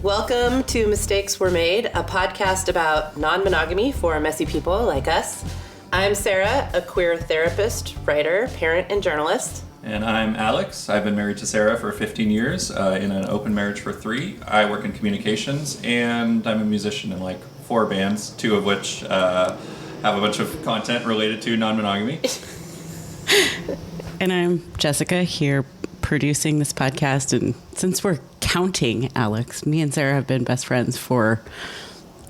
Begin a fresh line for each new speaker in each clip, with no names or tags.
Welcome to Mistakes Were Made, a podcast about non-monogamy for messy people like us. I'm Sarah, a queer therapist, writer, parent, and journalist.
And I'm Alex. I've been married to Sarah for 15 years, in an open marriage for 3. I work in communications, and I'm a musician in like 4 bands, 2 of which have a bunch of content related to non-monogamy.
And I'm Jessica, here producing this podcast. And since we're counting, Alex, me and Sarah have been best friends for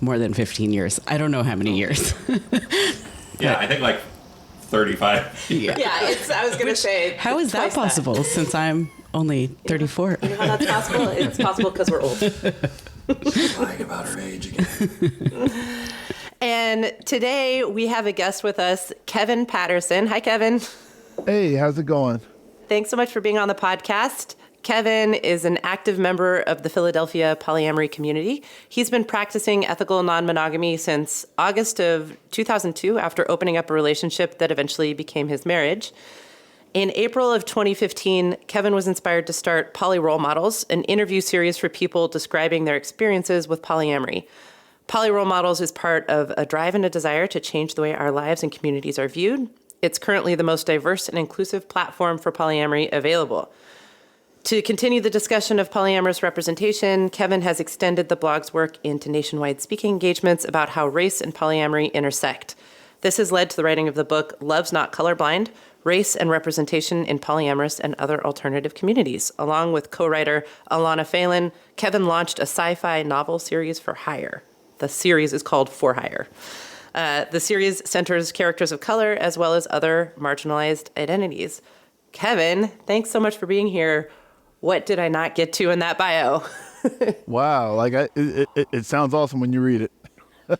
more than 15 years. I don't know how many years.
Yeah, I think like 35.
Yeah, I was going to say.
How is that possible since I'm only 34?
You know how that's possible? It's possible because we're old.
She's lying about her age again.
And today we have a guest with us, Kevin Patterson. Hi, Kevin.
Hey, how's it going?
Thanks so much for being on the podcast. Kevin is an active member of the Philadelphia polyamory community. He's been practicing ethical non-monogamy since August of 2002 after opening up a relationship that eventually became his marriage. In April of 2015, Kevin was inspired to start Poly Role Models, an interview series for people describing their experiences with polyamory. Poly Role Models is part of a drive and a desire to change the way our lives and communities are viewed. It's currently the most diverse and inclusive platform for polyamory available. To continue the discussion of polyamorous representation, Kevin has extended the blog's work into nationwide speaking engagements about how race and polyamory intersect. This has led to the writing of the book Love's Not Colorblind: Race and Representation in Polyamorous and Other Alternative Communities. Along with co-writer Alana Phelan, Kevin launched a sci-fi novel series for hire. The series is called For Hire. The series centers characters of color as well as other marginalized identities. Kevin, thanks so much for being here. What did I not get to in that bio?
Wow, it sounds awesome when you read it.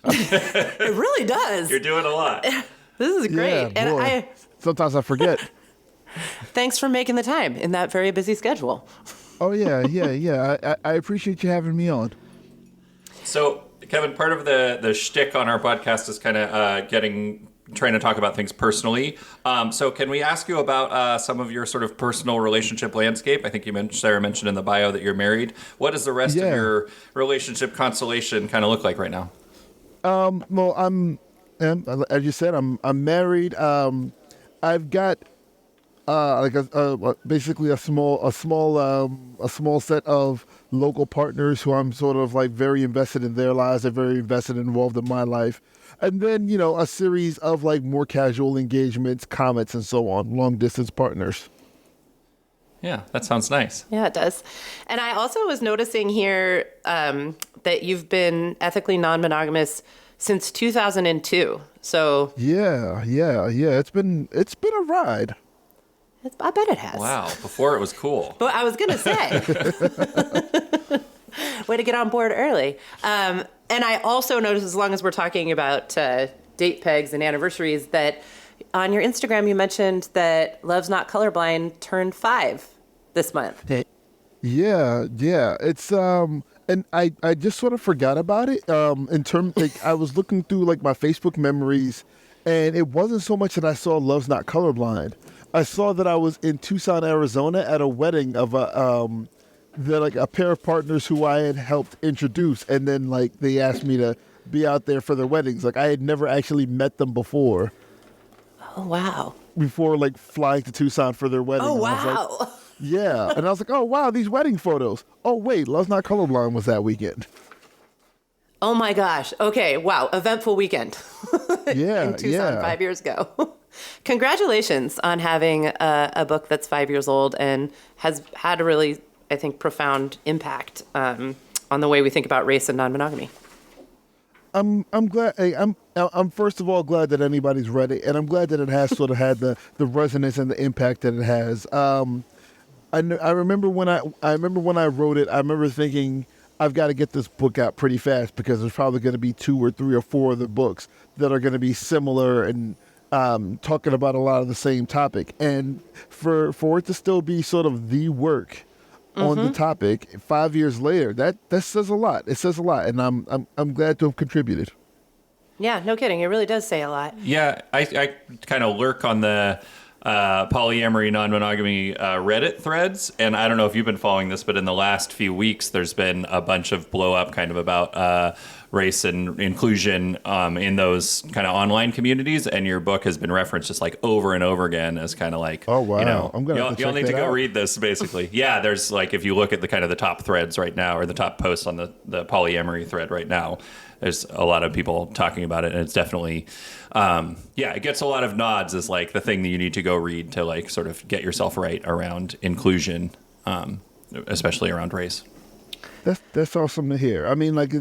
It really does.
You're doing a lot.
This is great.
Yeah, boy. Sometimes I forget.
Thanks for making the time in that very busy schedule.
Oh, yeah. I appreciate you having me on.
So, Kevin, part of the shtick on our podcast is kind of trying to talk about things personally. So can we ask you about some of your sort of personal relationship landscape? I think Sarah mentioned in the bio that you're married. What does the rest of your relationship constellation kind of look like right now?
Well, as you said, I'm married. I've got basically a small set of local partners who I'm sort of like very invested in their lives. They're very invested and involved in my life. And then, a series of like more casual engagements, comments, and so on, long distance partners.
Yeah, that sounds nice.
Yeah, it does. And I also was noticing here that you've been ethically non-monogamous since 2002. So
yeah. It's been a ride.
I bet it has.
Wow, before it was cool.
But I was going to say, way to get on board early. And I also noticed, as long as we're talking about date pegs and anniversaries, that on your Instagram you mentioned that Love's Not Colorblind turned 5 this month.
Yeah. It's and I just sort of forgot about it. I was looking through like my Facebook memories, and it wasn't so much that I saw Love's Not Colorblind. I saw that I was in Tucson, Arizona, at a wedding of a pair of partners who I had helped introduce, and then like they asked me to be out there for their weddings. Like I had never actually met them before.
Oh wow!
Before like flying to Tucson for their wedding.
Oh wow!
Like, yeah, and I was like, oh wow, these wedding photos. Oh wait, Love's Not Colorblind was that weekend.
Oh my gosh! Okay, wow, eventful weekend. In Tucson 5 years ago. Congratulations on having a book that's 5 years old and has had a really, I think, profound impact on the way we think about race and non-monogamy.
I'm glad. I'm first of all glad that anybody's read it, and I'm glad that it has sort of had the resonance and the impact that it has. I remember when I wrote it. I remember thinking, I've got to get this book out pretty fast because there's probably going to be 2 or 3 or 4 other books that are going to be similar and talking about a lot of the same topic. And for it to still be sort of the work on the topic 5 years later, that says a lot. It says a lot, and I'm glad to have contributed.
Yeah, no kidding. It really does say a lot.
Yeah, I kind of lurk on the polyamory, non-monogamy Reddit threads. And I don't know if you've been following this, but in the last few weeks, there's been a bunch of blow up kind of about race and inclusion in those kind of online communities. And your book has been referenced just like over and over again as kind of like,
oh, wow.
you know,
I'm gonna
you'll need to go
out.
read this basically. Yeah, there's like, if you look at the kind of the top threads right now, or the top posts on the polyamory thread right now, there's a lot of people talking about it, and it's definitely, it gets a lot of nods as like the thing that you need to go read to like sort of get yourself right around inclusion, especially around race.
That's awesome to hear. I mean, like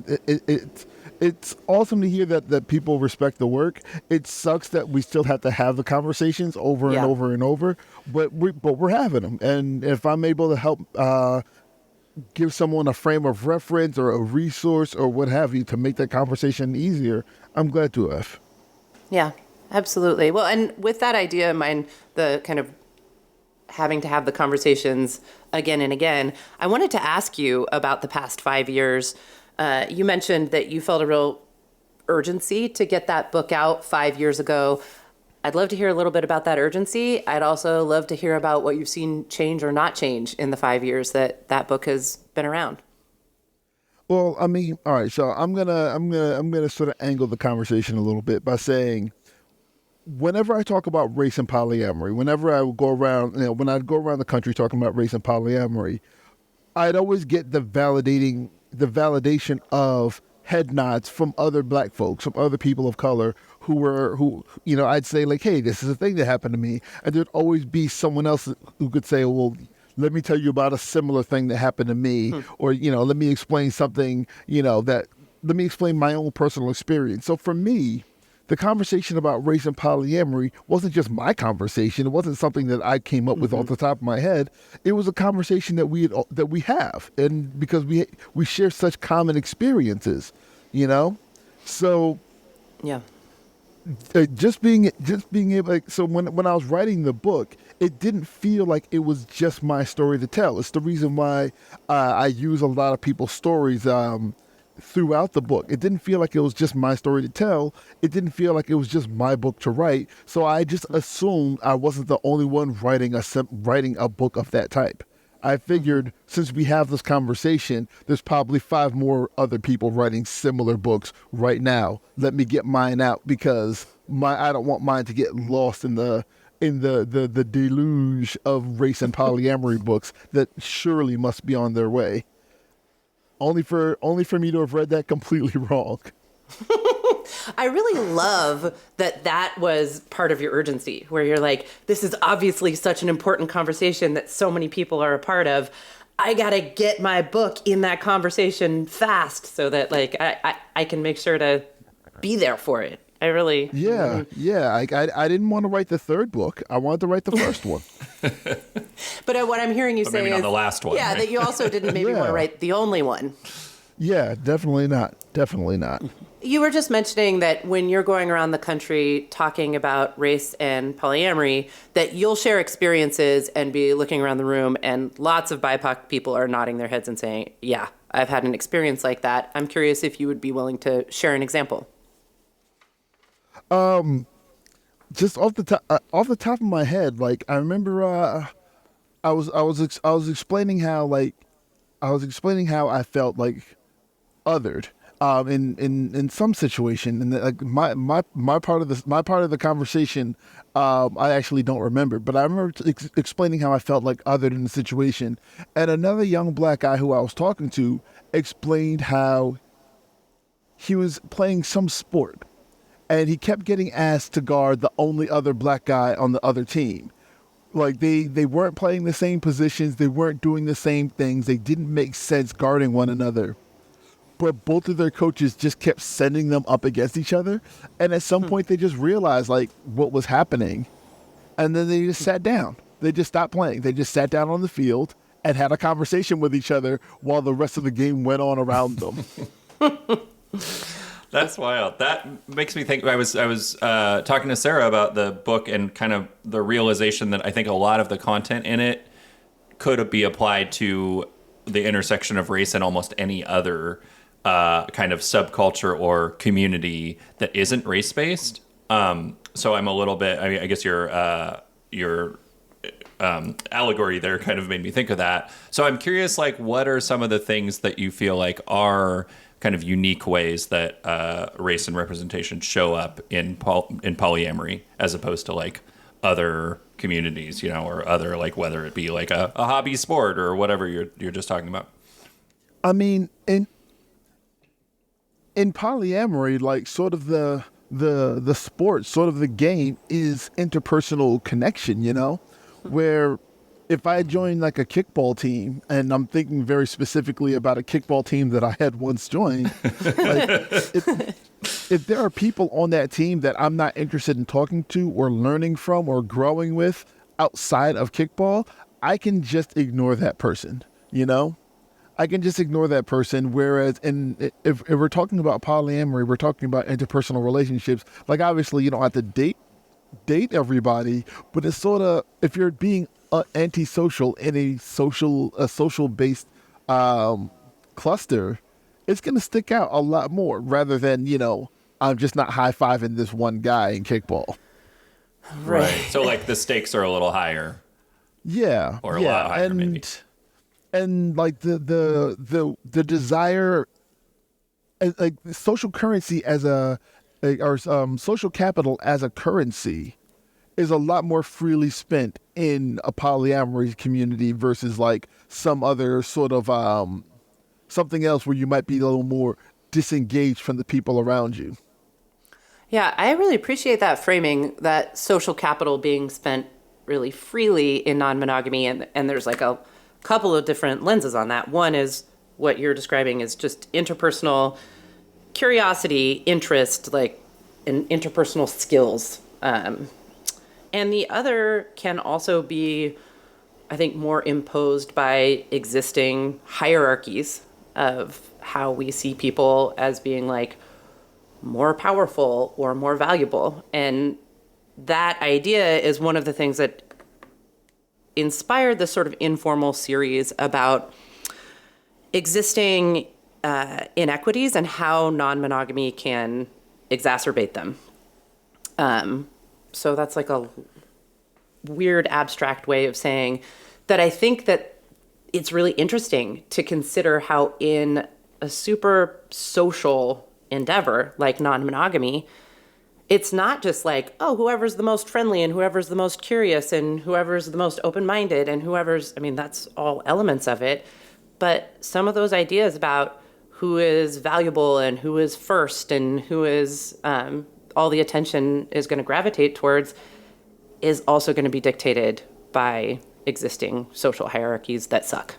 it's awesome to hear that people respect the work. It sucks that we still have to have the conversations over and over and over, but we're having them. And if I'm able to help give someone a frame of reference or a resource or what have you to make that conversation easier, I'm glad to have.
Yeah, absolutely. Well, and with that idea in mind, the kind of having to have the conversations again and again, I wanted to ask you about the past 5 years. You mentioned that you felt a real urgency to get that book out 5 years ago. I'd love to hear a little bit about that urgency. I'd also love to hear about what you've seen change or not change in the 5 years that book has been around.
Well, I mean, all right. So I'm gonna sort of angle the conversation a little bit by saying, whenever I talk about race and polyamory, whenever I would go around, when I'd go around the country talking about race and polyamory, I'd always get the validation of head nods from other black folks, from other people of color who I'd say like, hey, this is a thing that happened to me. And there'd always be someone else who could say, well, let me tell you about a similar thing that happened to me. Or, let me explain something, let me explain my own personal experience. So for me, the conversation about race and polyamory wasn't just my conversation. It wasn't something that I came up with off the top of my head. It was a conversation that we have, and because we share such common experiences, So
Yeah.
just being able, like, so when I was writing the book, it didn't feel like it was just my story to tell. It's the reason why I use a lot of people's stories throughout the book. It didn't feel like it was just my story to tell. It didn't feel like it was just my book to write. So I just assumed I wasn't the only one writing a book of that type. I figured since we have this conversation, there's probably 5 more other people writing similar books right now. Let me get mine out because I don't want mine to get lost in the deluge of race and polyamory books that surely must be on their way. Only for me to have read that completely wrong.
I really love that was part of your urgency, where you're like, this is obviously such an important conversation that so many people are a part of. I got to get my book in that conversation fast so that like I can make sure to be there for it. I really...
Yeah. I didn't want to write the third book. I wanted to write the first one.
But what I'm hearing you say
maybe
is...
not the last one.
Yeah,
right?
that you also didn't maybe want to write the only one.
Yeah, definitely not. Definitely not.
You were just mentioning that when you're going around the country talking about race and polyamory, that you'll share experiences and be looking around the room and lots of BIPOC people are nodding their heads and saying, yeah, I've had an experience like that. I'm curious if you would be willing to share an example.
Just off the top of my head, like I remember, I was explaining how I felt like othered, in some situation, and like my part of the conversation, I actually don't remember, but I remember explaining how I felt like othered in the situation, and another young black guy who I was talking to explained how he was playing some sport. And he kept getting asked to guard the only other black guy on the other team. Like they weren't playing the same positions. They weren't doing the same things. They didn't make sense guarding one another. But both of their coaches just kept sending them up against each other. And at some point they just realized like what was happening. And then they just sat down. They just stopped playing. They just sat down on the field and had a conversation with each other while the rest of the game went on around them.
That's wild. That makes me think. I was talking to Sarah about the book and kind of the realization that I think a lot of the content in it could be applied to the intersection of race and almost any other kind of subculture or community that isn't race-based. So I'm a little bit, I guess you're your allegory there kind of made me think of that. So I'm curious, like, what are some of the things that you feel like are kind of unique ways that race and representation show up in polyamory as opposed to like other communities, or other, like, whether it be like a hobby sport or whatever you're just talking about?
I mean, in polyamory, like, sort of the sport, sort of the game is interpersonal connection, where if I join like a kickball team, and I'm thinking very specifically about a kickball team that I had once joined, like, if there are people on that team that I'm not interested in talking to or learning from or growing with outside of kickball, I can just ignore that person, I can just ignore that person. Whereas if we're talking about polyamory, we're talking about interpersonal relationships. Like, obviously, you don't have to date everybody, but it's sort of, if you're being antisocial in a social based cluster, it's going to stick out a lot more rather than, I'm just not high-fiving this one guy in kickball.
Right. So like the stakes are a little higher.
Yeah.
Or a lot higher, maybe.
And like the desire, like social currency as social capital as a currency is a lot more freely spent in a polyamory community versus like some other sort of something else where you might be a little more disengaged from the people around you.
Yeah, I really appreciate that framing, that social capital being spent really freely in non-monogamy. And there's like a couple of different lenses on that. One is what you're describing is just interpersonal curiosity, interest, like, and interpersonal skills. And the other can also be, I think, more imposed by existing hierarchies of how we see people as being like more powerful or more valuable. And that idea is one of the things that inspired this sort of informal series about existing inequities and how non-monogamy can exacerbate them. So that's like a weird abstract way of saying that I think that it's really interesting to consider how in a super social endeavor like non-monogamy, it's not just like, oh, whoever's the most friendly and whoever's the most curious and whoever's the most open-minded and that's all elements of it. But some of those ideas about who is valuable and who is first and who is all the attention is going to gravitate towards is also going to be dictated by existing social hierarchies that suck.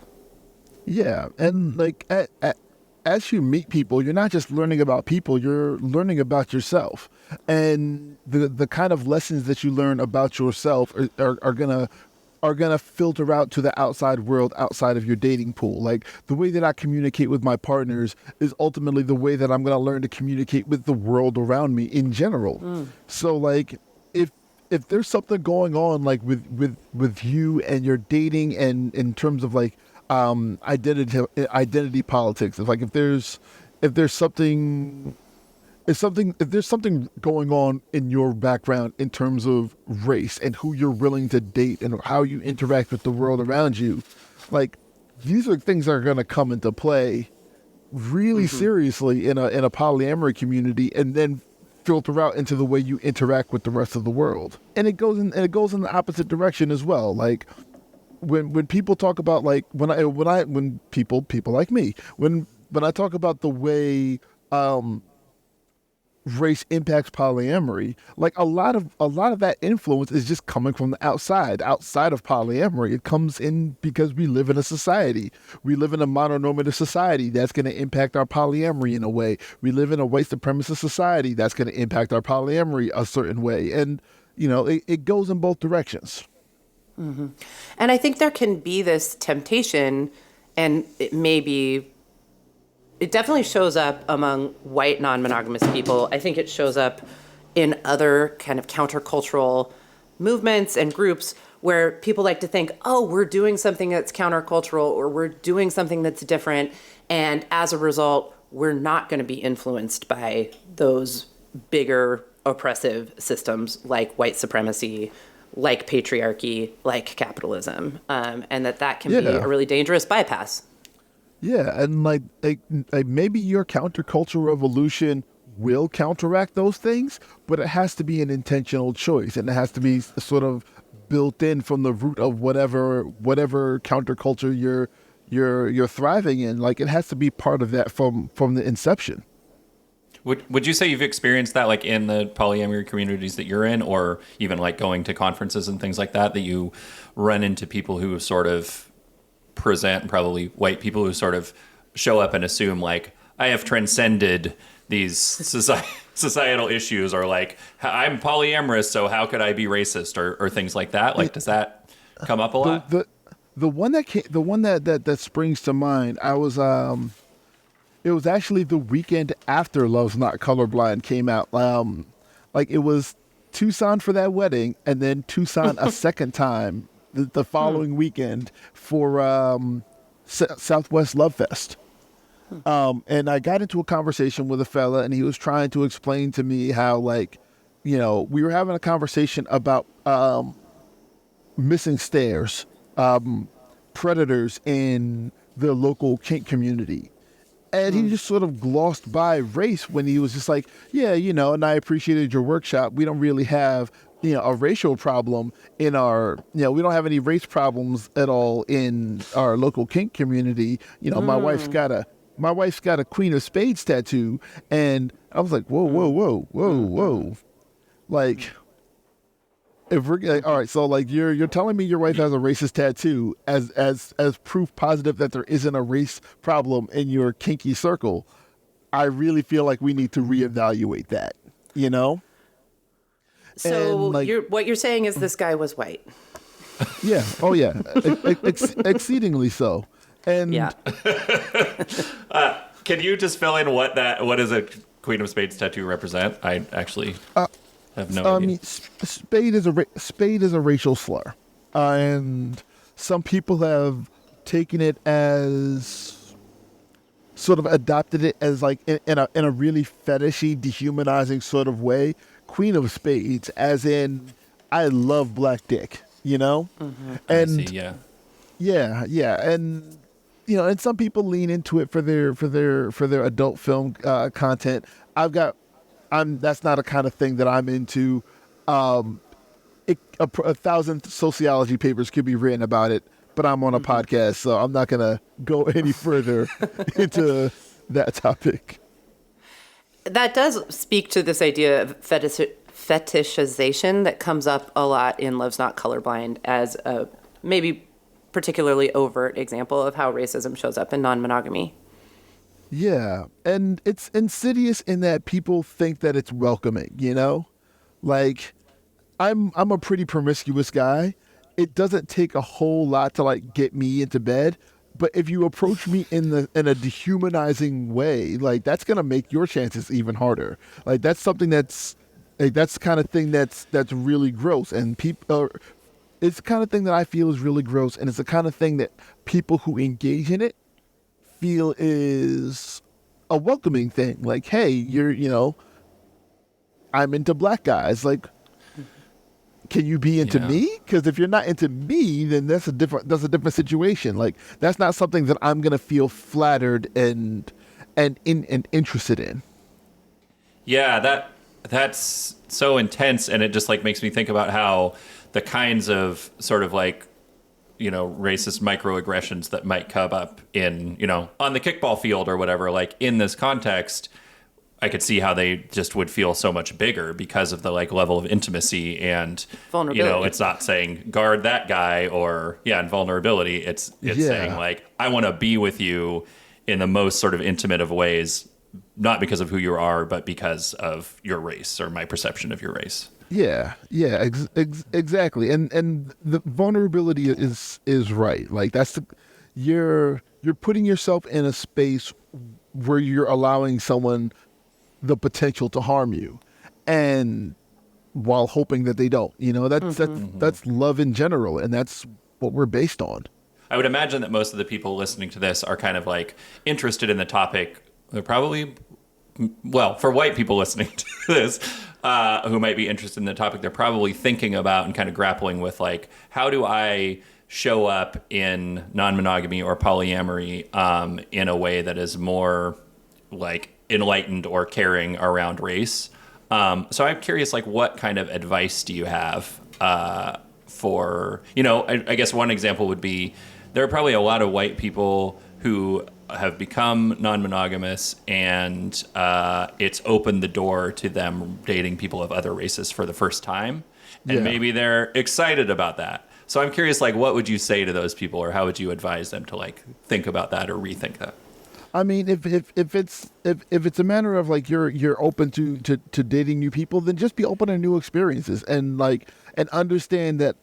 Yeah, and like as you meet people, you're not just learning about people, you're learning about yourself. And the kind of lessons that you learn about yourself are gonna filter out to the outside world outside of your dating pool. Like, the way that I communicate with my partners is ultimately the way that I'm gonna learn to communicate with the world around me in general. So like, if there's something going on like with you and your dating and in terms of like identity politics, if there's something going on in your background in terms of race and who you're willing to date and how you interact with the world around you, like, these are things that are going to come into play really seriously in a polyamory community, and then filter out into the way you interact with the rest of the world. And it goes in the opposite direction as well. Like, when people talk about, like, when people like me, when I talk about the way race impacts polyamory, like, a lot of that influence is just coming from the outside of polyamory. It comes in because we live in a society. We live in a mononormative society that's going to impact our polyamory in a way. We live in a white supremacist society that's going to impact our polyamory a certain way. And, it goes in both directions.
Mm-hmm. And I think there can be this temptation, and it definitely shows up among white non-monogamous people. I think it shows up in other kind of countercultural movements and groups where people like to think, oh, we're doing something that's countercultural or we're doing something that's different. And as a result, we're not going to be influenced by those bigger oppressive systems like white supremacy like patriarchy, like capitalism, and that can be
Yeah.
a really dangerous bypass.
Yeah, and like maybe your counterculture revolution will counteract those things, but it has to be an intentional choice, and it has to be sort of built in from the root of whatever counterculture you're thriving in. Like it has to be part of that from the inception.
Would you say you've experienced that like in the polyamory communities that you're in, or even like going to conferences and things like that, that you run into people who sort of present, probably white people who sort of show up and assume like, I have transcended these societal issues, or like, I'm polyamorous, so how could I be racist, or things like that? Like, does that come up a lot?
The one that springs to mind, I was it was actually the weekend after Love's Not Colorblind came out. Like it was Tucson for that wedding, and then Tucson a second time the following weekend for Southwest Love Fest. And I got into a conversation with a fella, and he was trying to explain to me how, like, you know, we were having a conversation about missing stairs, predators in the local kink community. And he just sort of glossed by race when he was just like, yeah, you know, and I appreciated your workshop. We don't really have, you know, a racial problem in our, you know, we don't have any race problems at all in our local kink community. You know, my wife's got a Queen of Spades tattoo. And I was like, whoa. Like, if we're like, all right, so like you're telling me your wife has a racist tattoo as proof positive that there isn't a race problem in your kinky circle. I really feel like we need to reevaluate that, you know?
So
And, like,
what you're saying is this guy was white.
Yeah. Oh yeah. Exceedingly so. And
Yeah.
Can you just fill in what does a Queen of Spades tattoo represent? I actually have no
I
idea.
mean, spade is a racial slur, and some people have taken it as sort of adopted it as like in a really fetishy, dehumanizing sort of way. Queen of Spades, as in I love black dick, you know,
I see, yeah.
yeah, and you know, and some people lean into it for their adult film content. That's not a kind of thing that I'm into. A 1,000 sociology papers could be written about it, but I'm on a podcast, so I'm not gonna go any further into that topic.
That does speak to this idea of fetishization that comes up a lot in Love's Not Colorblind as a maybe particularly overt example of how racism shows up in non-monogamy.
Yeah, and it's insidious in that people think that it's welcoming, you know? Like, I'm a pretty promiscuous guy. It doesn't take a whole lot to like get me into bed, but if you approach me in a dehumanizing way, like that's gonna make your chances even harder. Like that's something that's like that's the kind of thing that's really gross, and people. It's the kind of thing that I feel is really gross, and it's the kind of thing that people who engage in it feel is a welcoming thing. Like, hey, you know, I'm into black guys. Like, can you be into me? Because if you're not into me, then that's a different situation. Like, that's not something that I'm gonna feel flattered and interested in.
Yeah, that's so intense, and it just like makes me think about how the kinds of sort of like, you know, racist microaggressions that might come up in, you know, on the kickball field or whatever, like in this context, I could see how they just would feel so much bigger because of the like level of intimacy and
vulnerability.
You know, it's not saying guard that guy or and vulnerability. It's saying like, I want to be with you in the most sort of intimate of ways, not because of who you are, but because of your race or my perception of your race.
Yeah, exactly, and the vulnerability is right. Like you're putting yourself in a space where you're allowing someone the potential to harm you, and while hoping that they don't. You know, that's love in general, and that's what we're based on.
I would imagine that most of the people listening to this are kind of like interested in the topic. They're probably, well, for white people listening to this, who might be interested in the topic, they're probably thinking about and kind of grappling with, like, how do I show up in non-monogamy or polyamory in a way that is more like enlightened or caring around race. So I'm curious, like, what kind of advice do you have for, I guess one example would be there are probably a lot of white people who have become non-monogamous, and it's opened the door to them dating people of other races for the first time. And maybe they're excited about that. So I'm curious, like, what would you say to those people, or how would you advise them to, like, think about that or rethink that?
I mean, if it's a matter of like you're open to dating new people, then just be open to new experiences and understand that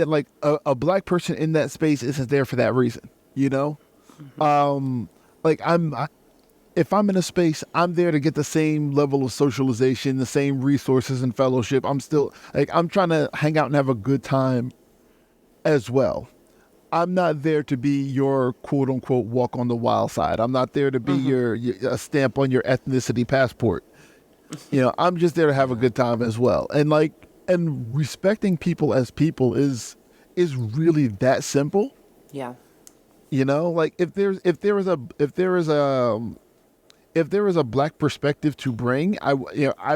like a black person in that space isn't there for that reason, like if I'm in a space, I'm there to get the same level of socialization, the same resources and fellowship. I'm still like, I'm trying to hang out and have a good time as well. I'm not there to be your quote unquote walk on the wild side. I'm not there to be your a stamp on your ethnicity passport. I'm just there to have a good time as well. And respecting people as people is really that simple.
Yeah.
Like if there is a black perspective to bring, I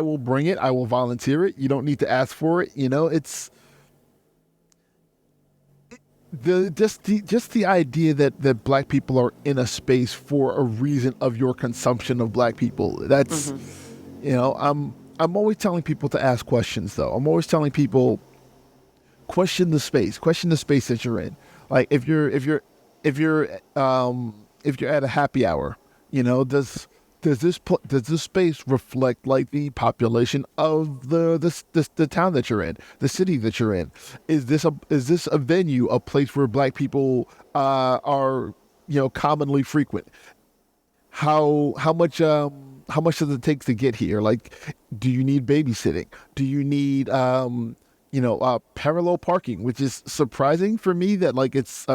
will bring it. I will volunteer it. You don't need to ask for it. It's the idea that black people are in a space for a reason of your consumption of black people. That's I'm always telling people to ask questions though. I'm always telling people question the space that you're in. Like if you're at a happy hour, does this space reflect like the population of the town that you're in, the city that you're in? Is this a venue, a place where black people are commonly frequent? How much does it take to get here? Like, do you need babysitting? Do you need parallel parking, which is surprising for me that like it's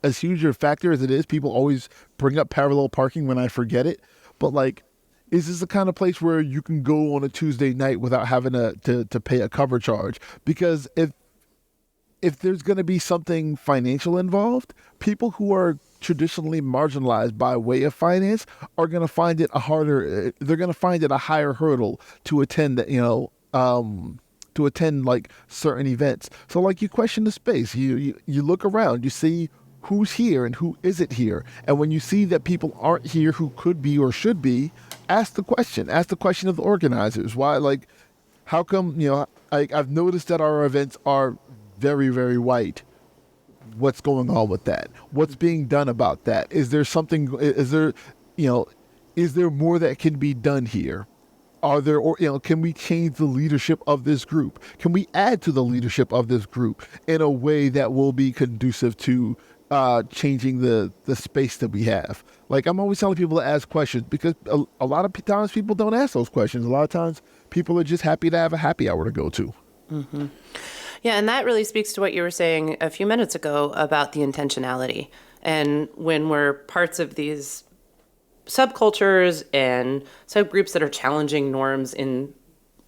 as huge a factor as it is. People always bring up parallel parking when I forget it. But like, is this the kind of place where you can go on a Tuesday night without having to pay a cover charge? Because if there's going to be something financial involved, people who are traditionally marginalized by way of finance are going to find it they're going to find it a higher hurdle to attend that, to attend like certain events. So like you question the space, you look around, you see who's here and who isn't here. And when you see that people aren't here who could be or should be, ask the question of the organizers. Why, like, how come, I've noticed that our events are very, very white. What's going on with that? What's being done about that? Is there more that can be done here? Can we change the leadership of this group? Can we add to the leadership of this group in a way that will be conducive to changing the space that we have? Like, I'm always telling people to ask questions because a lot of times people don't ask those questions. A lot of times people are just happy to have a happy hour to go to.
Mm-hmm. Yeah, and that really speaks to what you were saying a few minutes ago about the intentionality. And when we're parts of these subcultures and subgroups that are challenging norms in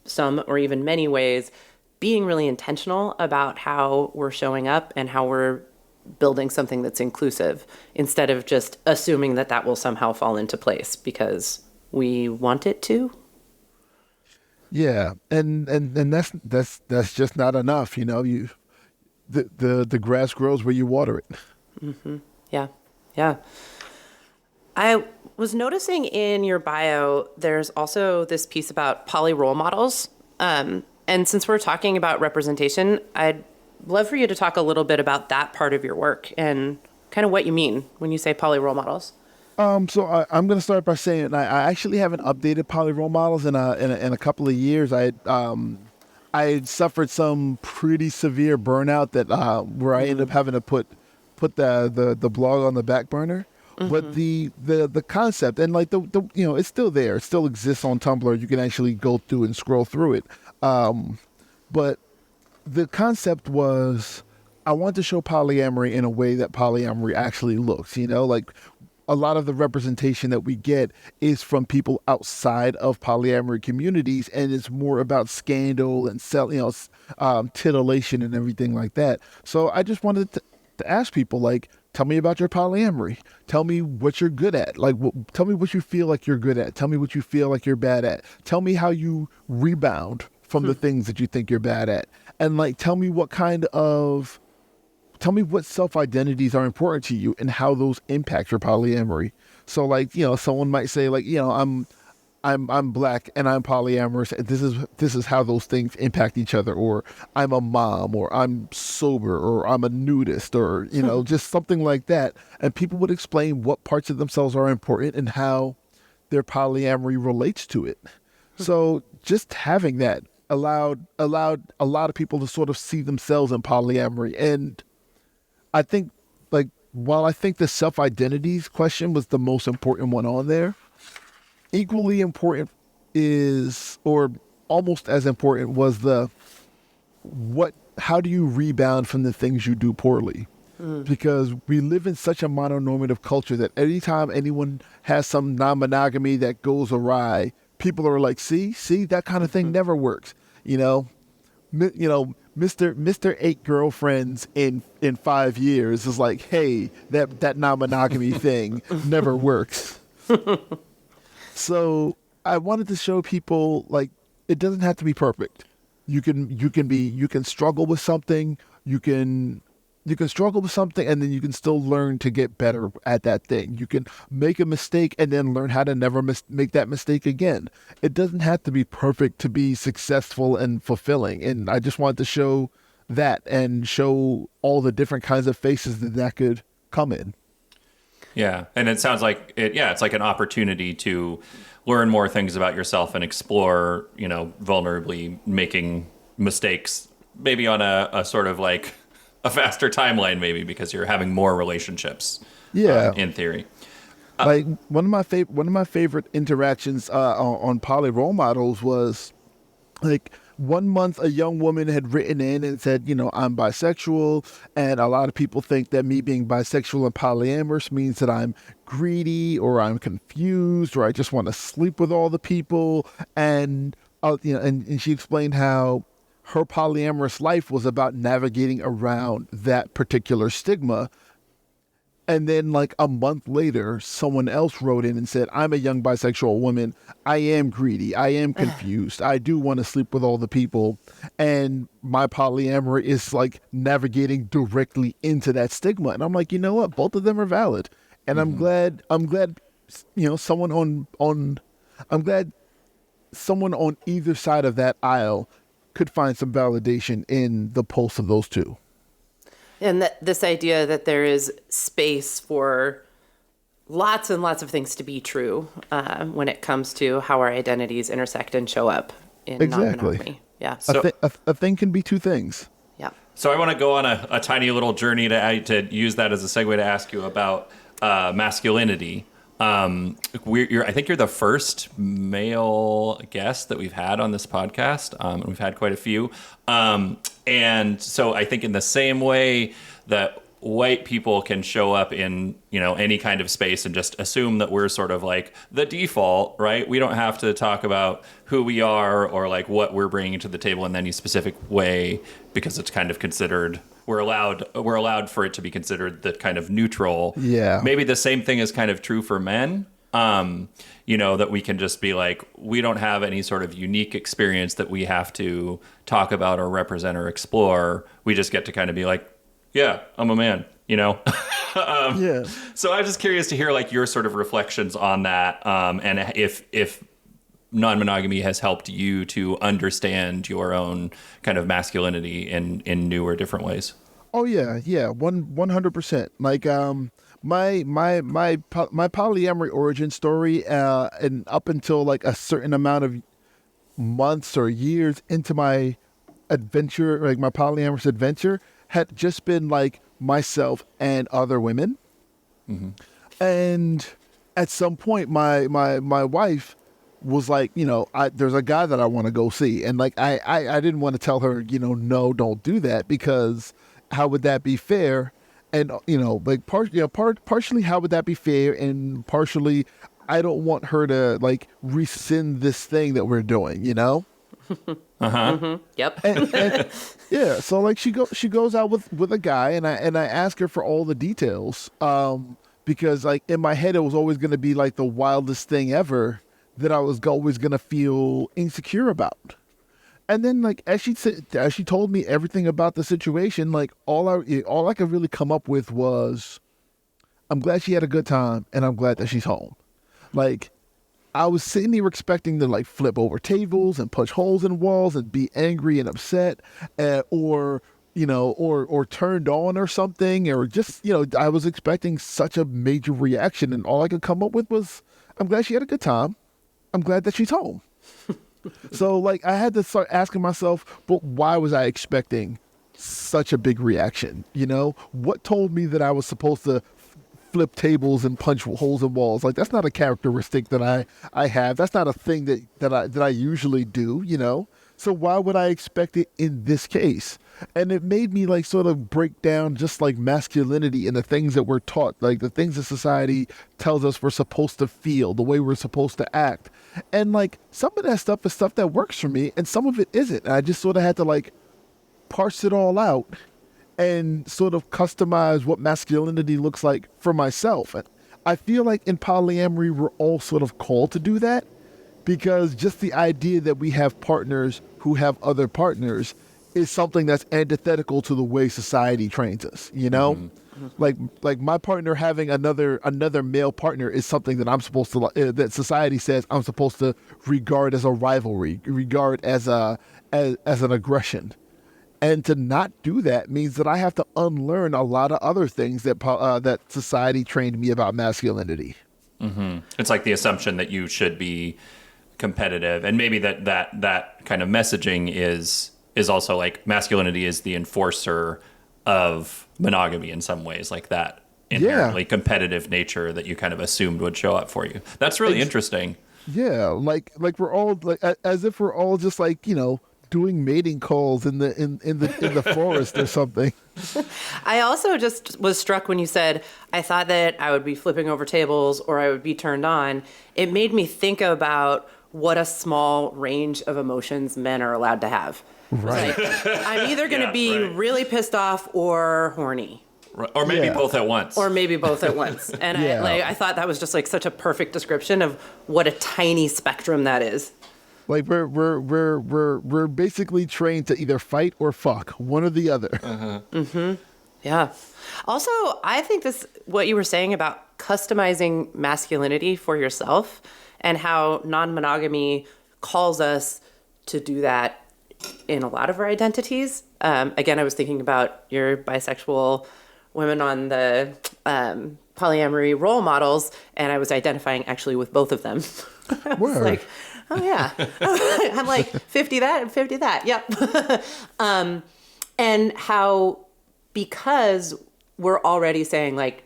some or even many ways, being really intentional about how we're showing up and how we're building something that's inclusive instead of just assuming that will somehow fall into place because we want it to.
Yeah, and that's just not enough. The grass grows where you water it.
Mm-hmm. Yeah. I was noticing in your bio, there's also this piece about poly role models. And since we're talking about representation, I'd love for you to talk a little bit about that part of your work and kind of what you mean when you say poly role models.
So I'm going to start by saying I actually haven't updated poly role models in a couple of years. I had suffered some pretty severe burnout that where I ended up having to put the blog on the back burner. Mm-hmm. But the concept and like the it's still there. It still exists on Tumblr. You can actually go through and scroll through it. But the concept was I want to show polyamory in a way that polyamory actually looks. Like a lot of the representation that we get is from people outside of polyamory communities, and it's more about scandal and titillation and everything like that. So I just wanted to ask people, like, tell me about your polyamory. Tell me what you're good at. Like, tell me what you feel like you're good at. Tell me what you feel like you're bad at. Tell me how you rebound from the things that you think you're bad at. And like, tell me what self-identities are important to you and how those impact your polyamory. So like, someone might say like, I'm black and I'm polyamorous. This is how those things impact each other. Or I'm a mom, or I'm sober, or I'm a nudist, or just something like that. And people would explain what parts of themselves are important and how their polyamory relates to it. So just having that allowed a lot of people to sort of see themselves in polyamory. And I think, like, while I think the self-identities question was the most important one on there, equally important is, or almost as important, was how do you rebound from the things you do poorly? Because we live in such a mononormative culture that anytime anyone has some non-monogamy that goes awry, people are like, see, that kind of thing never works. Mr. 8 girlfriends in 5 years is like, hey, that non-monogamy thing never works. So I wanted to show people, like, it doesn't have to be perfect. You can struggle with something. You can struggle with something, and then you can still learn to get better at that thing. You can make a mistake and then learn how to never make that mistake again. It doesn't have to be perfect to be successful and fulfilling. And I just wanted to show that and show all the different kinds of faces that could come in.
Yeah, and it sounds like it's like an opportunity to learn more things about yourself and explore, vulnerably making mistakes, maybe on a sort of like a faster timeline, maybe because you're having more relationships.
Yeah,
in theory.
Like one of my favorite interactions on Poly Role Models was, like, 1 month a young woman had written in and said, I'm bisexual, and a lot of people think that me being bisexual and polyamorous means that I'm greedy, or I'm confused, or I just want to sleep with all the people. And and she explained how her polyamorous life was about navigating around that particular stigma. And then, like, a month later, someone else wrote in and said, I'm a young bisexual woman. I am greedy. I am confused. I do want to sleep with all the people. And my polyamory is, like, navigating directly into that stigma. And I'm like, you know what? Both of them are valid. And I'm glad, someone on either side of that aisle could find some validation in the pulse of those two.
And this idea that there is space for lots and lots of things to be true when it comes to how our identities intersect and show up in non-monogamy. Yeah.
So
a thing can be two things.
Yeah.
So I want to go on a tiny little journey to use that as a segue to ask you about masculinity. I think you're the first male guest that we've had on this podcast. We've had quite a few. And so I think in the same way that white people can show up in, any kind of space and just assume that we're sort of like the default, right? We don't have to talk about who we are or like what we're bringing to the table in any specific way, because it's kind of considered, we're allowed for it to be considered the kind of neutral.
Yeah.
Maybe the same thing is kind of true for men. That we can just be like, we don't have any sort of unique experience that we have to talk about or represent or explore. We just get to kind of be like, yeah, I'm a man,
Yeah.
So I'm just curious to hear like your sort of reflections on that. And if non-monogamy has helped you to understand your own kind of masculinity in new or different ways.
Oh yeah. 100%. Like, my polyamory origin story, and up until like a certain amount of months or years into my adventure, like my polyamorous adventure, had just been like myself and other women. Mm-hmm. And at some point, my wife was like, there's a guy that I want to go see, and like I didn't want to tell her, no, don't do that, because how would that be fair? and like partially how would that be fair, and partially I don't want her to like rescind this thing that we're doing,
Yep.
and yeah, so like she goes out with a guy, and I ask her for all the details, because like in my head it was always going to be like the wildest thing ever that I was always going to feel insecure about. And then like as she told me everything about the situation, like all I could really come up with was, I'm glad she had a good time, and I'm glad that she's home. Like, I was sitting here expecting to like flip over tables and punch holes in walls and be angry and upset, or turned on or something, or just I was expecting such a major reaction, and all I could come up with was, I'm glad she had a good time. I'm glad that she's home. So like I had to start asking myself, but why was I expecting such a big reaction? What told me that I was supposed to flip tables and punch holes in walls? Like, that's not a characteristic that I have. That's not a thing that I usually do, So why would I expect it in this case? And it made me like sort of break down just like masculinity and the things that we're taught, like the things that society tells us we're supposed to feel, the way we're supposed to act. And like some of that stuff is stuff that works for me, and some of it isn't. And I just sort of had to like parse it all out and sort of customize what masculinity looks like for myself. And I feel like in polyamory, we're all sort of called to do that, because just the idea that we have partners who have other partners is something that's antithetical to the way society trains us, Like my partner having another male partner is something that I'm supposed to, that society says I'm supposed to regard as a rivalry, regard as an aggression. And to not do that means that I have to unlearn a lot of other things that society trained me about masculinity.
Mm-hmm. It's like the assumption that you should be competitive, and maybe that kind of messaging is also like masculinity is the enforcer of monogamy in some ways, like that inherently competitive nature that you kind of assumed would show up for you. That's really interesting.
Yeah, like we're all like as if we're all just like doing mating calls in the forest or something.
I also just was struck when you said, I thought that I would be flipping over tables or I would be turned on. It made me think about what a small range of emotions men are allowed to have.
Right.
Like, I'm either going to be really pissed off or horny.
Or maybe both at once.
Or maybe both at once. And I thought that was just like such a perfect description of what a tiny spectrum that is.
Like we're basically trained to either fight or fuck, one or the other.
Uh-huh.
Mm-hmm. Yeah. Also, I think what you were saying about customizing masculinity for yourself and how non-monogamy calls us to do that in a lot of our identities. Again, I was thinking about your bisexual women on the polyamory role models, and I was identifying actually with both of them. I was like, oh yeah. I'm like 50 that and 50 that. Yep. And how, because we're already saying like,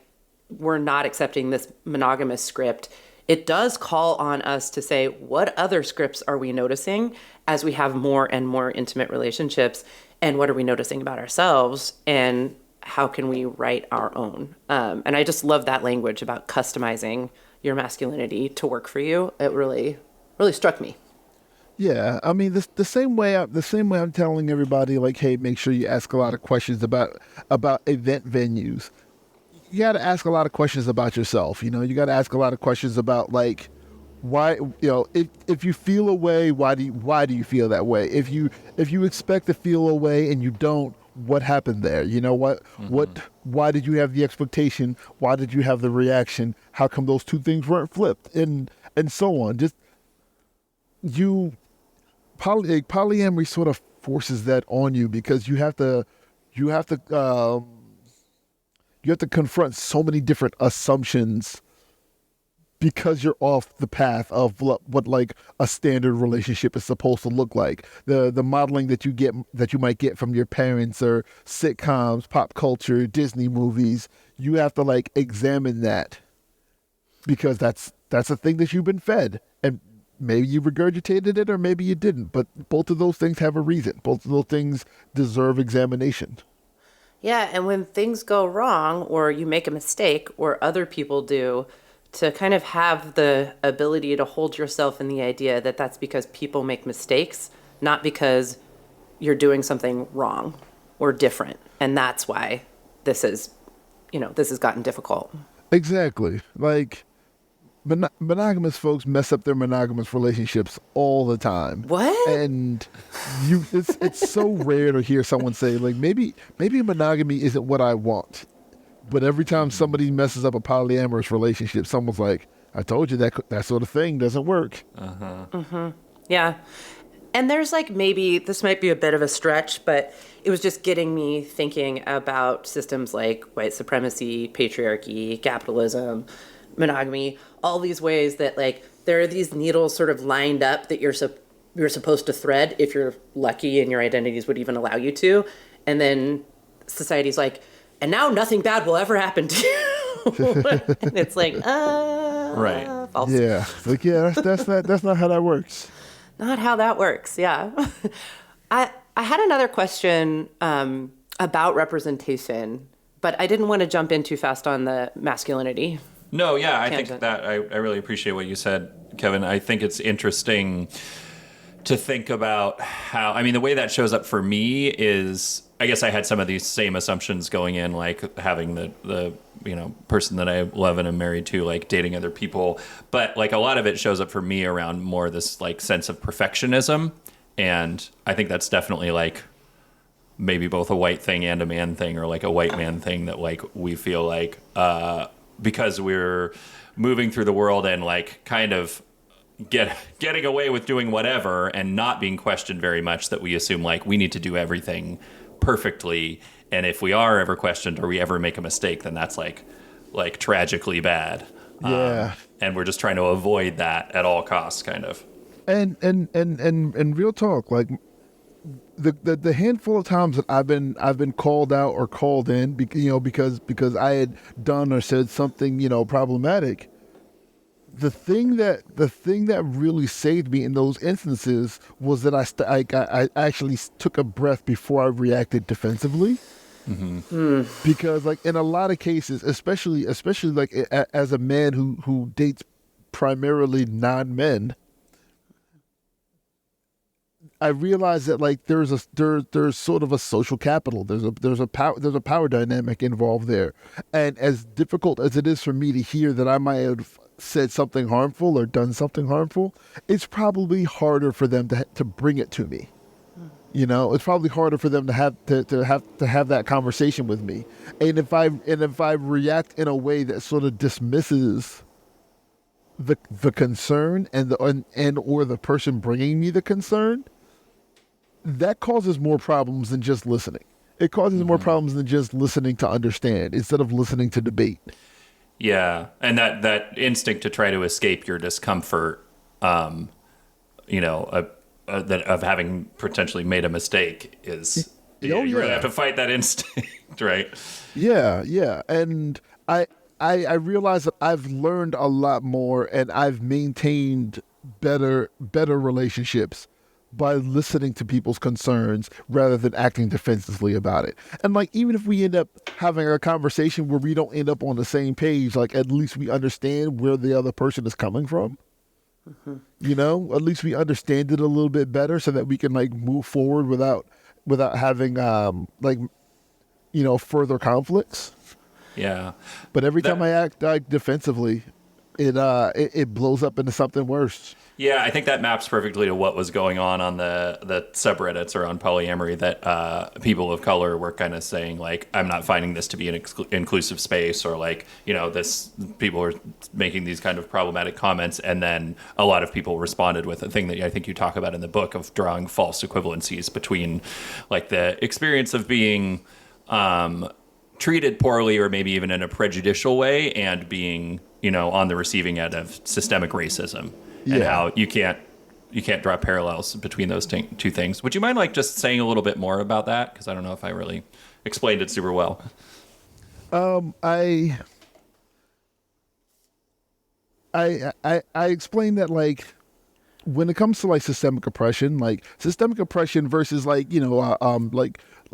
we're not accepting this monogamous script, it does call on us to say, what other scripts are we noticing as we have more and more intimate relationships? And what are we noticing about ourselves? And how can we write our own? And I just love that language about customizing your masculinity to work for you. It really struck me.
Yeah, I mean the same way I'm telling everybody like, hey, make sure you ask a lot of questions about event venues. You got to ask a lot of questions about yourself. You got to ask a lot of questions about like why. If you feel a way, why do you feel that way? If you expect to feel a way and you don't, what happened there? Why did you have the expectation? Why did you have the reaction? How come those two things weren't flipped? And so on. Just polyamory sort of forces that on you, because you have to confront so many different assumptions because you're off the path of what like a standard relationship is supposed to look like. The modeling that you might get from your parents or sitcoms, pop culture, Disney movies. You have to like examine that, because that's a thing that you've been fed, and maybe you regurgitated it or maybe you didn't, but both of those things have a reason. Both of those things deserve examination.
Yeah, and when things go wrong or you make a mistake or other people do, to kind of have the ability to hold yourself in the idea that that's because people make mistakes, not because you're doing something wrong or different. And that's why this is, this has gotten difficult.
Exactly. Like monogamous folks mess up their monogamous relationships all the time.
What?
And it's so rare to hear someone say like maybe monogamy isn't what I want. But every time somebody messes up a polyamorous relationship, someone's like, I told you that sort of thing doesn't work.
Yeah. And there's like, maybe this might be a bit of a stretch, but it was just getting me thinking about systems like white supremacy, patriarchy, capitalism, monogamy, all these ways that like there are these needles sort of lined up that you're supposed to thread if you're lucky and your identities would even allow you to. And then society's like, and now nothing bad will ever happen to you. And it's like,
Right.
false.
Yeah. Like, yeah, that's not how that works.
Not how that works. Yeah. I had another question about representation, but I didn't want to jump in too fast on the masculinity.
No, yeah, I
Tangent.
think that I really appreciate what you said, Kevin. I think it's interesting to think about how, I mean, the way that shows up for me is, I guess I had some of these same assumptions going in, like having the person that I love and am married to, like dating other people. But like a lot of it shows up for me around more this like sense of perfectionism. And I think that's definitely like maybe both a white thing and a man thing, or like a white man thing that like we feel like because we're moving through the world and like kind of getting away with doing whatever and not being questioned very much, that we assume like we need to do everything perfectly, and if we are ever questioned or we ever make a mistake, then that's like tragically bad.
Yeah.
And we're just trying to avoid that at all costs, kind of.
And real talk, like the handful of times that I've been called out or called in, because I had done or said something problematic. The thing that really saved me in those instances was that I actually took a breath before I reacted defensively. Because like in a lot of cases, especially like as a man who dates primarily non-men, I realized that like there's sort of a social capital. There's a power dynamic involved there, and as difficult as it is for me to hear that I might have said something harmful or done something harmful, it's probably harder for them to bring it to me. It's probably harder for them to have that conversation with me. And if I react in a way that sort of dismisses the concern and or the person bringing me the concern, that causes more problems than just listening. It causes more problems than just listening to understand instead of listening to debate.
Yeah, and that instinct to try to escape your discomfort, that of having potentially made a mistake is you really have to fight that instinct, right?
Yeah, and I realize that I've learned a lot more and I've maintained better relationships by listening to people's concerns rather than acting defensively about it. And like, even if we end up having a conversation where we don't end up on the same page, like at least we understand where the other person is coming from. At least we understand it a little bit better so that we can like move forward without having further conflicts.
Yeah.
But every time I act like defensively, it blows up into something worse.
Yeah, I think that maps perfectly to what was going on the subreddits or on polyamory, that people of color were kind of saying, like, I'm not finding this to be an inclusive space, or like, this people are making these kind of problematic comments. And then a lot of people responded with a thing that I think you talk about in the book of drawing false equivalencies between like the experience of being treated poorly or maybe even in a prejudicial way and being, on the receiving end of systemic racism. And how you can't draw parallels between those two things. Would you mind like just saying a little bit more about that? Because I don't know if I really explained it super well.
I explained that like when it comes to like systemic oppression versus like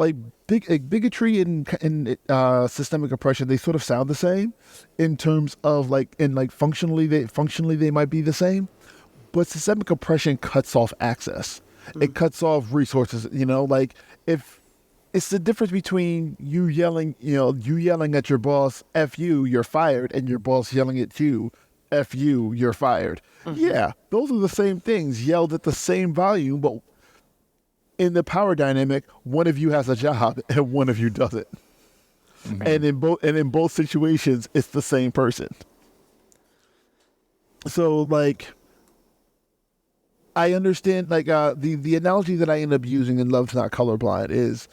like bigotry and systemic oppression, they sort of sound the same in terms of functionally they might be the same, but systemic oppression cuts off access. It cuts off resources. Like if it's the difference between you yelling at your boss, "F you, you're fired," and your boss yelling at you, "F you, you're fired." Yeah, those are the same things yelled at the same volume, but in the power dynamic, one of you has a job and one of you doesn't. And in both situations, it's the same person. So like, I understand the analogy that I end up using in Love's Not Colorblind is,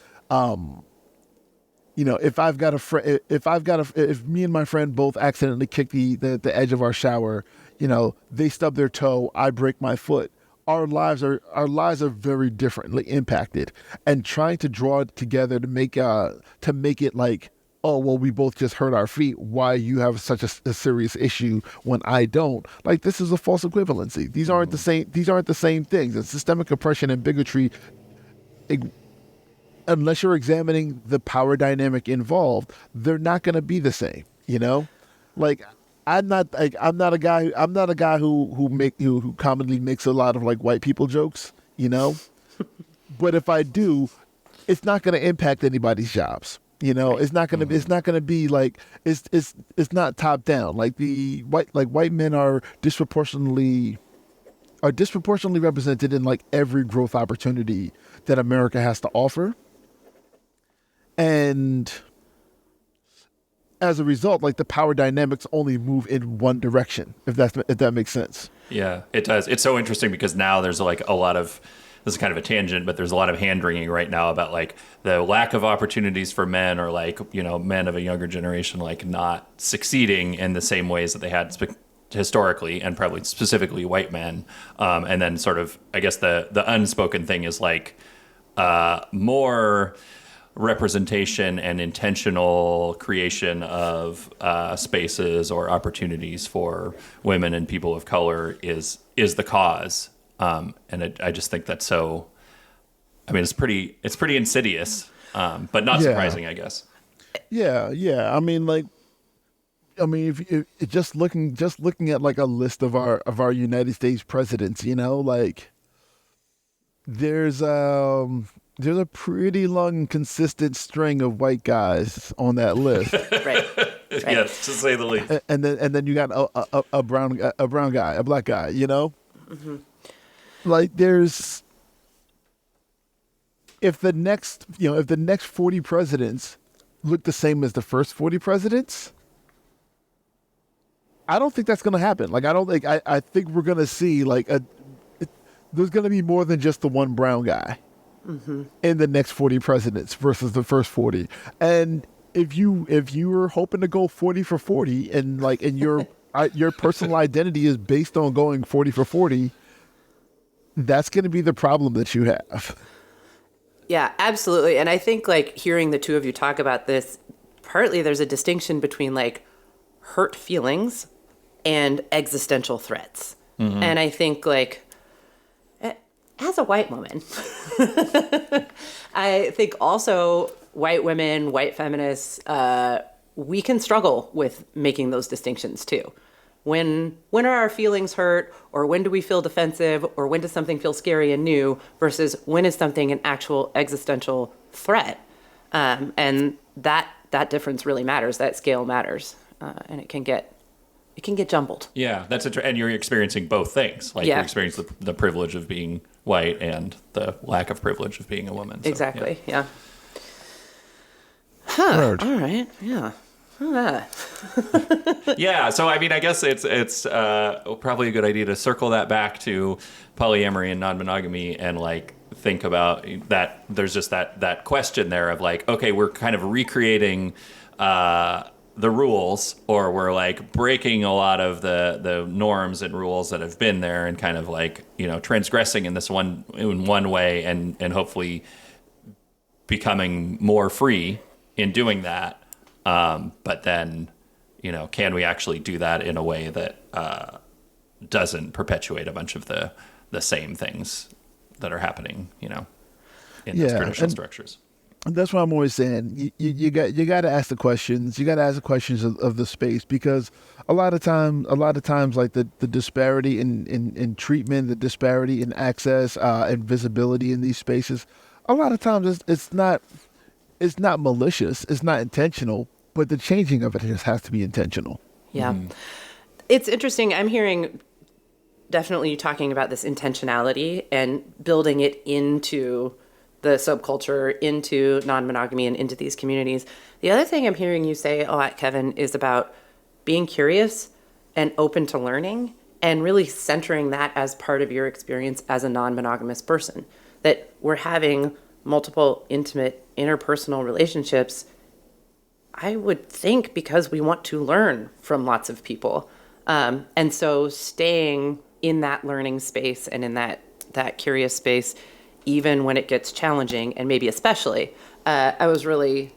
if me and my friend both accidentally kick the edge of our shower, they stub their toe, I break my foot. Our lives are very differently impacted, and trying to draw it together to make it like, oh well, we both just hurt our feet. Why you have such a serious issue when I don't? Like, this is a false equivalency. These aren't the same. These aren't the same things. And systemic oppression and bigotry, unless you're examining the power dynamic involved, they're not going to be the same. Like. I'm not a guy who commonly makes a lot of like white people jokes, but if I do, it's not going to impact anybody's jobs. It's not going to be like, it's not top down. Like white men are disproportionately represented in like every growth opportunity that America has to offer. And as a result, like the power dynamics only move in one direction, if that makes sense.
Yeah, it does. It's so interesting because now there's like a lot of, this is kind of a tangent, but there's a lot of hand wringing right now about like the lack of opportunities for men, or like, men of a younger generation, like not succeeding in the same ways that they had historically, and probably specifically white men. And then sort of, I guess the unspoken thing is like more representation and intentional creation of spaces or opportunities for women and people of color is the cause. I just think that's so, I mean, it's pretty insidious, but not surprising, I guess.
Yeah. I mean, if just looking at like a list of our United States presidents, like there's a pretty long, consistent string of white guys on that list.
Right.
Yes, to say the least.
And then you got a brown guy, a black guy.
Mm-hmm.
Like there's, if the next 40 presidents look the same as the first 40 presidents, I don't think that's going to happen. Like I think we're going to see like there's going to be more than just the one brown guy. Mm-hmm. In the next 40 presidents versus the first 40. And if you were hoping to go 40 for 40 and your personal identity is based on going 40 for 40, that's going to be the problem that you have.
Yeah, absolutely. And I think like hearing the two of you talk about this, partly there's a distinction between like hurt feelings and existential threats. Mm-hmm. And I think like, as a white woman, I think also white women, white feminists, we can struggle with making those distinctions too. When are our feelings hurt, or when do we feel defensive, or when does something feel scary and new, versus when is something an actual existential threat? And that difference really matters. That scale matters, and it can get jumbled.
Yeah, that's and you're experiencing both things. Like you're experiencing the privilege of being white and the lack of privilege of being a woman. So,
exactly. Yeah. Huh. All right. Yeah.
Yeah. So I mean, I guess it's probably a good idea to circle that back to polyamory and non-monogamy, and like think about that. There's just that question there of like, okay, we're kind of recreating the rules, or we're like breaking a lot of the norms and rules that have been there, and kind of like, transgressing in one way, and hopefully becoming more free in doing that. But then, can we actually do that in a way that doesn't perpetuate a bunch of the same things that are happening, in those traditional structures?
That's what I'm always saying. You got to ask the questions. You got to ask the questions of the space, because a lot of times, like the disparity in treatment, the disparity in access and visibility in these spaces, a lot of times it's not malicious, it's not intentional, but the changing of it just has to be intentional.
Yeah. It's interesting. I'm hearing definitely you talking about this intentionality and building it into the subculture, into non-monogamy, and into these communities. The other thing I'm hearing you say a lot, Kevin, is about being curious and open to learning, and really centering that as part of your experience as a non-monogamous person. That we're having multiple intimate interpersonal relationships, I would think, because we want to learn from lots of people. And so staying in that learning space and in that curious space, even when it gets challenging, and maybe especially, I was really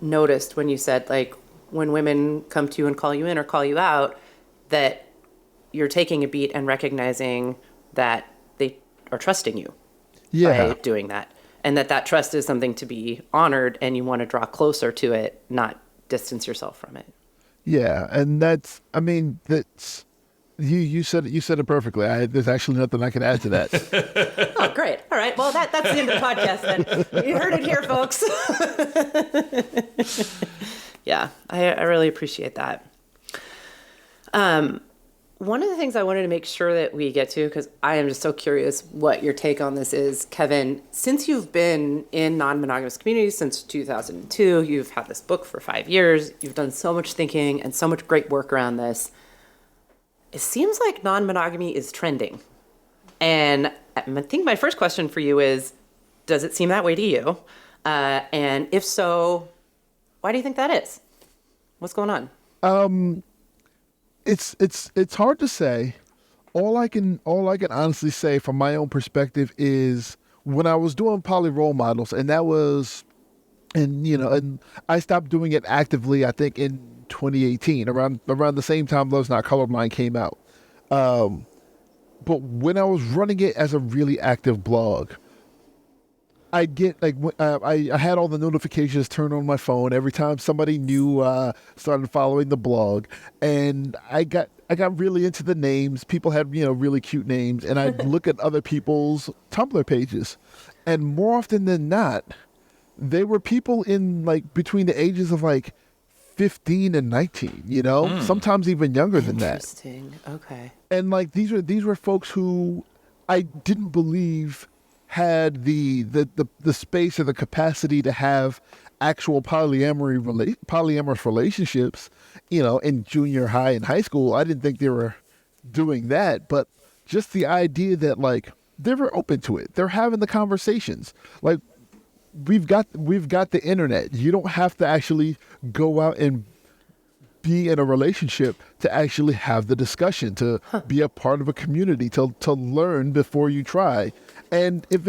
noticed when you said, like, when women come to you and call you in or call you out, that you're taking a beat and recognizing that they are trusting you by doing that. And that trust is something to be honored, and you want to draw closer to it, not distance yourself from it.
Yeah, and that's you said it perfectly. There's actually nothing I can add to that.
Oh, great. All right. Well, that's the end of the podcast then. You heard it here, folks. Yeah, I really appreciate that. One of the things I wanted to make sure that we get to, because I am just so curious what your take on this is, Kevin, since you've been in non-monogamous communities since 2002, you've had this book for 5 years, you've done so much thinking and so much great work around this. It seems like non-monogamy is trending. And I think my first question for you is, does it seem that way to you? And if so, why do you think that is? What's going on?
It's hard to say. All I can honestly say from my own perspective is, when I was doing poly role models, and that was, and I stopped doing it actively, I think in 2018, around the same time Love's Not Colorblind came out. But when I was running it as a really active blog, I get I had all the notifications turned on my phone every time somebody new started following the blog, and I got really into the names. People had really cute names, and I'd look at other people's Tumblr pages, and more often than not, they were people in between the ages of 15 and 19. Sometimes even younger than that.
Interesting. Okay.
And these were folks who I didn't believe had the space or the capacity to have actual polyamorous relationships, in junior high and high school. I didn't think they were doing that, but just the idea that they were open to it. They're having the conversations. We've got the internet. You don't have to actually go out and be in a relationship to actually have the discussion, to be a part of a community, to learn before you try. And if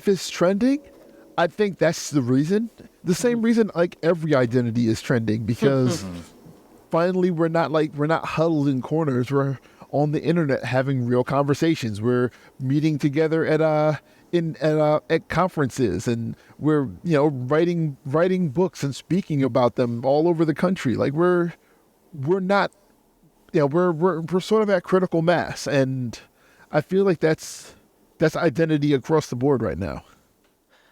it's trending, I think that's the reason. The same reason every identity is trending, because finally we're not huddled in corners. We're on the internet having real conversations. We're meeting together at conferences, and we're writing books and speaking about them all over the country. We're not, we're sort of at critical mass, and I feel like that's identity across the board right now.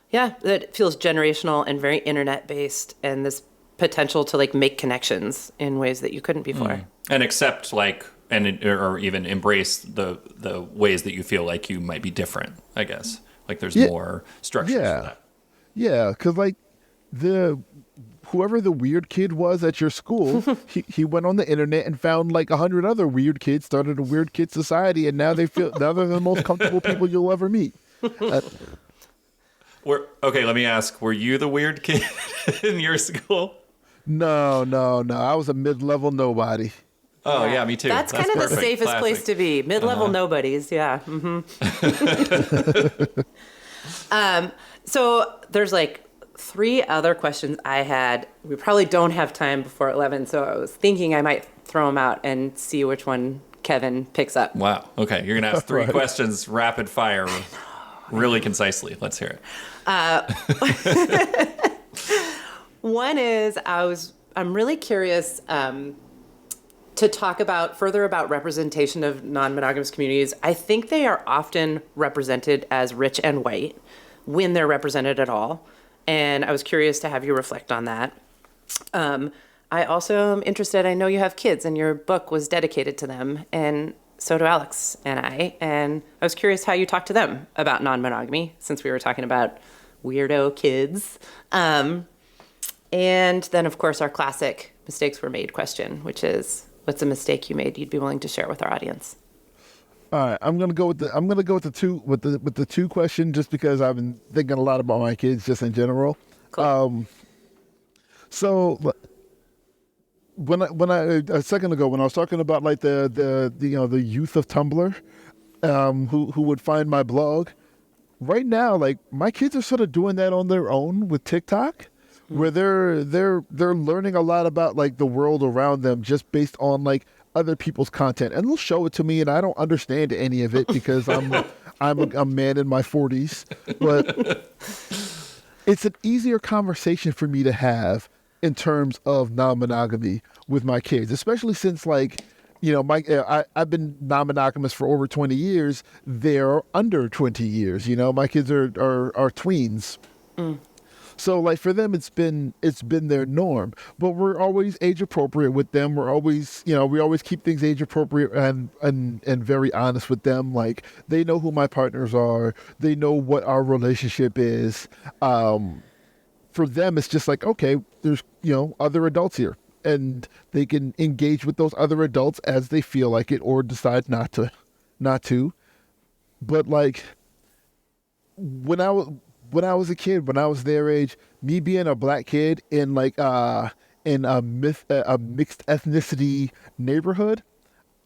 Yeah, it feels generational and very internet based, and this potential to make connections in ways that you couldn't before.
And accept or even embrace the ways that you feel like you might be different, I guess. There's more structures for that. Yeah,
because whoever the weird kid was at your school, he went on the internet and found 100 other weird kids, started a weird kid society, and now they're the most comfortable people you'll ever meet.
Okay, let me ask, were you the weird kid in your school?
No. I was a mid-level nobody.
Oh, yeah, me too.
That's kind of perfect. The safest place to be. Mid-level nobodies, yeah. Mm-hmm. So there's 3 other questions I had. We probably don't have time before 11, so I was thinking I might throw them out and see which one Kevin picks up.
Wow. Okay, you're going to ask 3 questions rapid fire really concisely. Let's hear it.
One is I'm really curious to talk further about representation of non-monogamous communities. I think they are often represented as rich and white when they're represented at all. And I was curious to have you reflect on that. I also am interested, I know you have kids and your book was dedicated to them, and so do Alex and I. And I was curious how you talk to them about non-monogamy, since we were talking about weirdo kids. And then, of course, our classic mistakes were made question, which is, what's a mistake you made you'd be willing to share with our audience?
All right, I'm gonna go with the two question, just because I've been thinking a lot about my kids just in general.
Cool.
So when I a second ago when I was talking about like the youth of Tumblr, who would find my blog, right now like my kids are sort of doing that on their own with TikTok, where they're learning a lot about like the world around them just based on like other people's content, and they'll show it to me, and I don't understand any of it because I'm a man in my 40s, but it's an easier conversation for me to have in terms of non-monogamy with my kids, especially since like, you know, I've been non-monogamous for over 20 years. They're under 20 years. You know, my kids are tweens. So like for them, it's been their norm, but we're always age appropriate with them. We're always, you know, we always keep things age appropriate and very honest with them. Like they know who my partners are. They know what our relationship is. For them, it's just like, okay, there's, you know, other adults here, and they can engage with those other adults as they feel like it or decide not to. But like when I was a kid, when I was their age, me being a black kid in like in a mixed ethnicity neighborhood,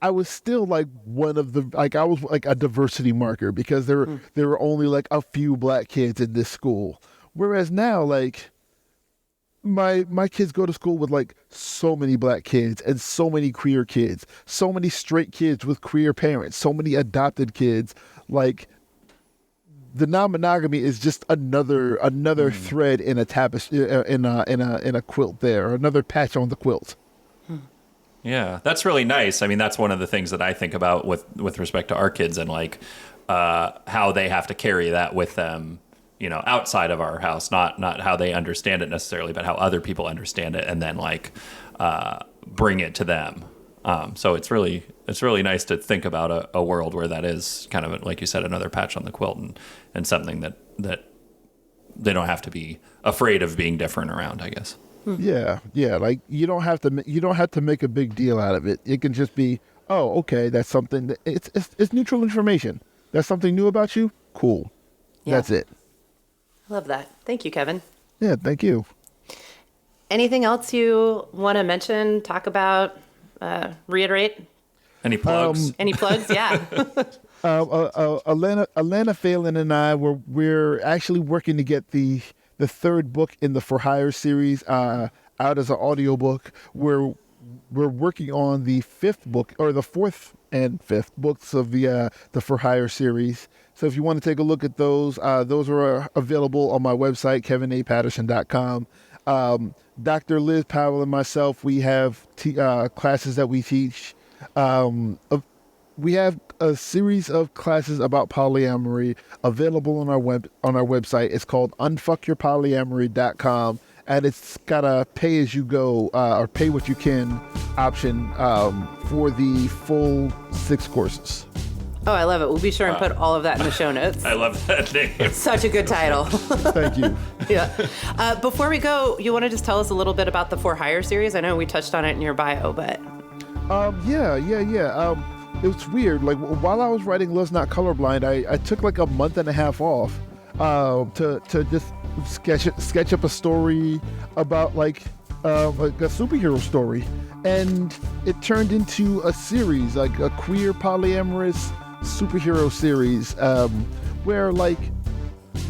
I was still like one of the, like I was like a diversity marker because there were only like a few black kids in this school. Whereas now, like my kids go to school with like so many black kids and so many queer kids, so many straight kids with queer parents, so many adopted kids. Like the non-monogamy is just another thread in a tapestry, in a quilt there, or another patch on the quilt.
Yeah, that's really nice. I mean, that's one of the things that I think about with respect to our kids, and like how they have to carry that with them, you know, outside of our house, not how they understand it necessarily, but how other people understand it, and then like bring it to them. So it's really nice to think about a world where that is kind of, like you said, another patch on the quilt, and something that they don't have to be afraid of being different around, I guess.
Yeah. Like you don't have to make a big deal out of it. It can just be, oh, okay, that's something that it's neutral information. That's something new about you. Cool. Yeah. That's it.
I love that. Thank you, Kevin.
Yeah, thank you.
Anything else you want to mention, talk about, reiterate?
Any plugs?
Any plugs? Yeah.
Alana Phelan and I we're actually working to get the third book in the For Hire series out as an audiobook. We're working on the fifth book, or the fourth and fifth books of the For Hire series. So if you want to take a look at those are available on my website, kevinapatterson.com. Dr. Liz Powell and myself, we have classes that we teach. We have a series of classes about polyamory available on our website. It's called unfuckyourpolyamory.com, and it's got a pay-as-you-go or pay what you can option for the full 6 courses.
Oh, I love it. We'll be sure and put all of that in the show notes.
I love that name.
It's such a good title.
Thank you.
Yeah. Before we go, you want to just tell us a little bit about the For Hire series? I know we touched on it in your bio, but...
Yeah. It was weird. Like while I was writing Love's Not Colorblind, I took like a month and a half off to just sketch up a story about like a superhero story, and it turned into a series, like a queer polyamorous superhero series, where like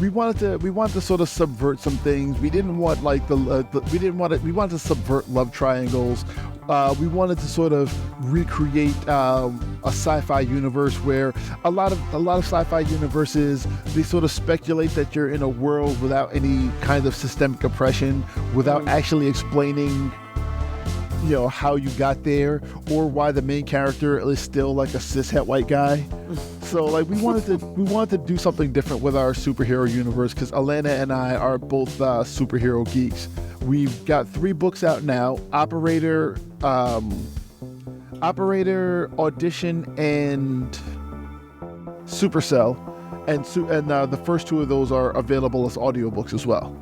we wanted to sort of subvert some things. We didn't want like we wanted to subvert love triangles. We wanted to sort of recreate a sci-fi universe where a lot of sci-fi universes, they sort of speculate that you're in a world without any kind of systemic oppression, without actually explaining, how you got there, or why the main character is still like a cishet white guy. So like we wanted to do something different with our superhero universe, because Alana and I are both superhero geeks. We've got 3 books out now: Operator, Audition, and Supercell, and the first 2 of those are available as audiobooks as well.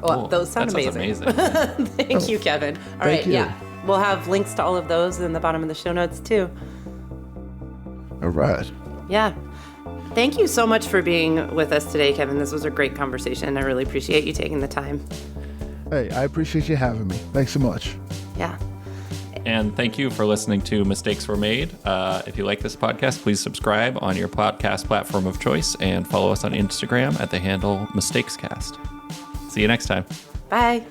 Well,
Cool.
those sound
That sounds
amazing.
amazing.
Thank you, Kevin. All
Thank
right,
you.
yeah. We'll have links to all of those in the bottom of the show notes too.
All right.
Yeah. Thank you so much for being with us today, Kevin. This was a great conversation. I really appreciate you taking the time.
Hey, I appreciate you having me. Thanks so much.
Yeah.
And thank you for listening to Mistakes Were Made. If you like this podcast, please subscribe on your podcast platform of choice and follow us on Instagram at the handle MistakesCast. See you next time.
Bye.